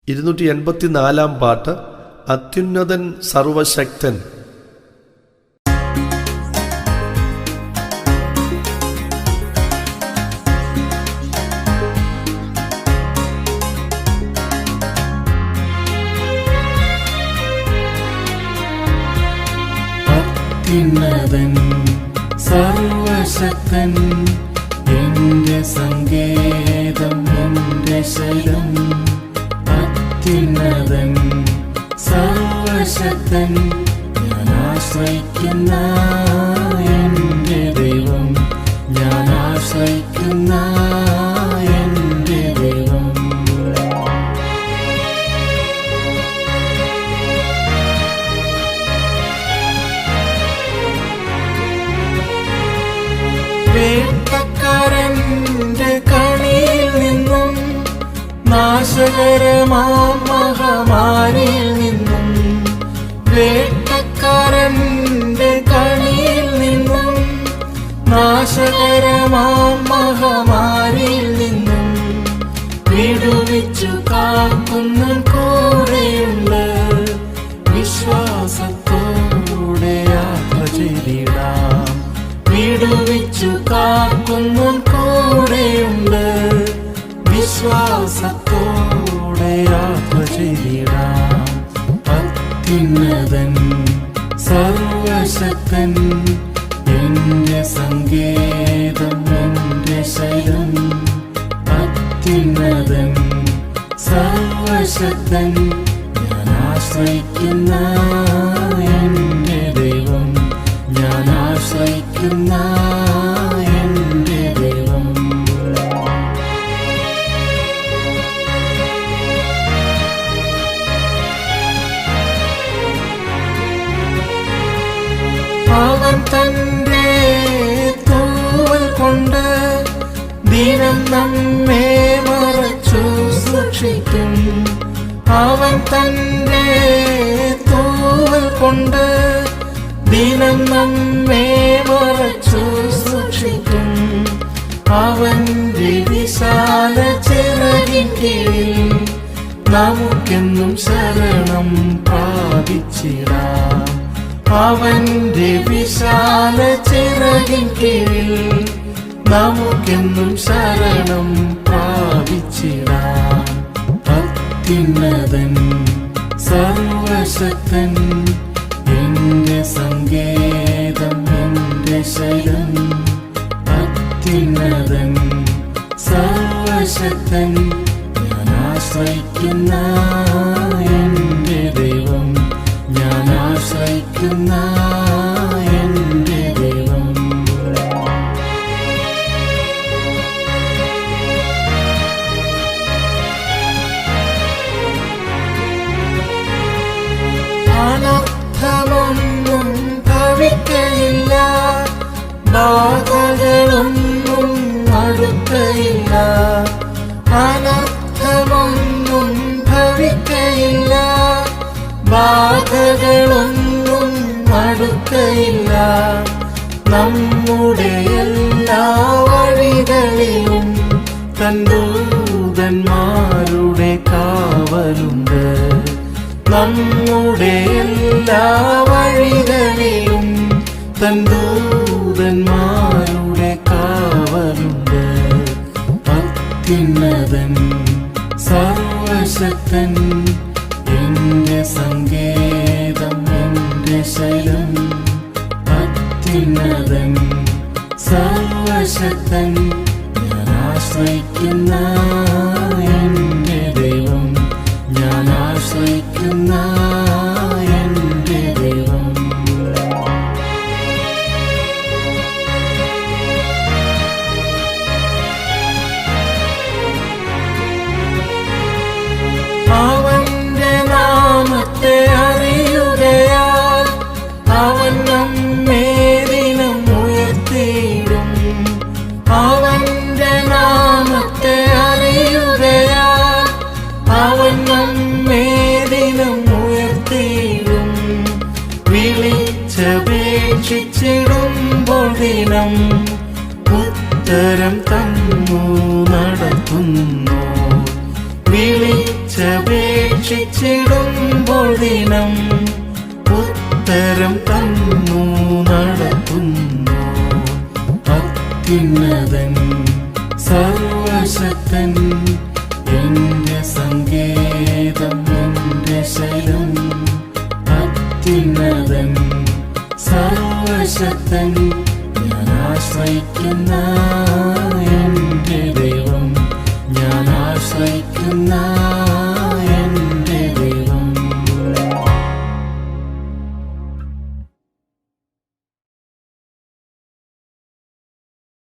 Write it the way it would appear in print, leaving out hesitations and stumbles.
284 പാട്ട്. അത്യുന്നതൻ സർവശക്തൻ. അത്യുന്നതൻ സർവശക്തൻ, എന്റെ സങ്കേതം, എന്റെ ശൈലം. അത്യുന്നതൻ സർവശക്തൻ, ഞാൻ ആശ്രയിക്കുന്ന എന്റെ ദൈവം, ഞാൻ ആശ്രയിക്കുന്ന എന്റെ ദൈവം. വേട്ടക്കാരന്റെ കണിയിൽ നിന്നും, നാശകരമാം മഹാമാരിയിൽ നിന്നും, വേട്ടക്കാരന്റെ കണിയിൽ നിന്നും, നാശകരമാം മഹാമാരിയിൽ നിന്നും വിടുവിച്ചു കാക്കുന്ന കൂടെയുണ്ട്. വിശ്വാസത്തോടെ യാത്ര ചെയ്തിടാം, വിടുവിച്ചു കാക്കുന്ന കൂടെയുണ്ട്. വിശ്വാസത്തോടെ യാത്ര ചെയ്തിടാം. അത്യുന്നതൻ സർവശക്തൻ, എന്റെ സങ്കേതം, എന്റെ ശൈലം. അത്യുന്നതൻ സർവശക്തൻ, ഞാൻ ആശ്രയിക്കുന്ന എന്റെ ദൈവം, ഞാൻ ആശ്രയിക്കുന്ന എന്റെ ദൈവം. അവൻ തന്റെ തൂവൽ കൊണ്ട് ദിനം നമ്മെ മറച്ചു സൂക്ഷിക്കും. അവൻ തന്റെ തൂവൽ കൊണ്ട് ദിനം നമ്മെ മറച്ചു സൂക്ഷിക്കും. അവന്റെ വിശാല ചിറകിൻ കീഴിൽ നമുക്കെന്നും ശരണം പ്രാപിച്ചിടാം. അവന്റെ വിശാല ചിറകിൻ കീഴിൽ നമുക്കെന്നും ശരണം പ്രാപിച്ചിടാം. അത്യുന്നതൻ സർവശക്തൻ, എന്റെ സങ്കേതം, എന്റെ ശൈലം. അത്യുന്നതൻ സർവശക്തൻ, ഞാൻ ആശ്രയിക്കുന്ന എന്റെ ദൈവം, ഞാൻ ആശ്രയിക്കുന്ന എന്റെ ദൈവം. അനർത്ഥമൊന്നും ഭവിക്കയില്ല, ബാധകളൊന്നും അടുക്കയില്ല. അനർത്ഥമൊന്നും ഭവിക്കയില്ല, ബാധകളൊന്നും അടുക്കയില്ല. നമ്മുടെ എല്ലാ വഴികളിലും തൻ ദൂതന്മാരുടെ കാവലുണ്ട്. നമ്മുടെ എല്ലാ വഴികളിലും തൻ ദൂതന്മാരുടെ കാവലുണ്ട്. അത്യുന്നതൻ സർവശക്തൻ, എന്റെ സങ്കേതം, എന്റെ ശൈലം. അത്യുന്നതൻ സർവശക്തൻ, ഞാൻ ആശ്രയിക്കുന്ന എന്റെ ദൈവം, ഞാൻ ആശ്രയിക്കുന്ന എന്റെ ദൈവം. അവന്റെ നാമത്തെ അറിയുകയാൽ അവൻ നമ്മെ ദിനം ഉയർത്തിയിടും. അവന്റെ നാമത്തെ അറിയുകയാൽ അവൻ നമ്മെ ദിനം ഉയർത്തിയിടും. വിളിച്ചപേക്ഷിച്ചിടുമ്പോൾ ദിനം ഉത്തരം തന്നു നടത്തുന്നു. വിളിച്ച വിളിച്ചപേക്ഷിച്ചിടുമ്പോൾ ദിനം ഉത്തരം തന്നു നടത്തുന്നു അത്യുന്നതൻ സർവശക്തൻ. എന്റെ സങ്കേതം എന്റെ ശൈലം അത്യുന്നതൻ സർവശക്തൻ. ഞാൻ ആശ്രയിക്കുന്ന എന്റെ ദൈവം, ഞാൻ ആശ്രയിക്കുന്ന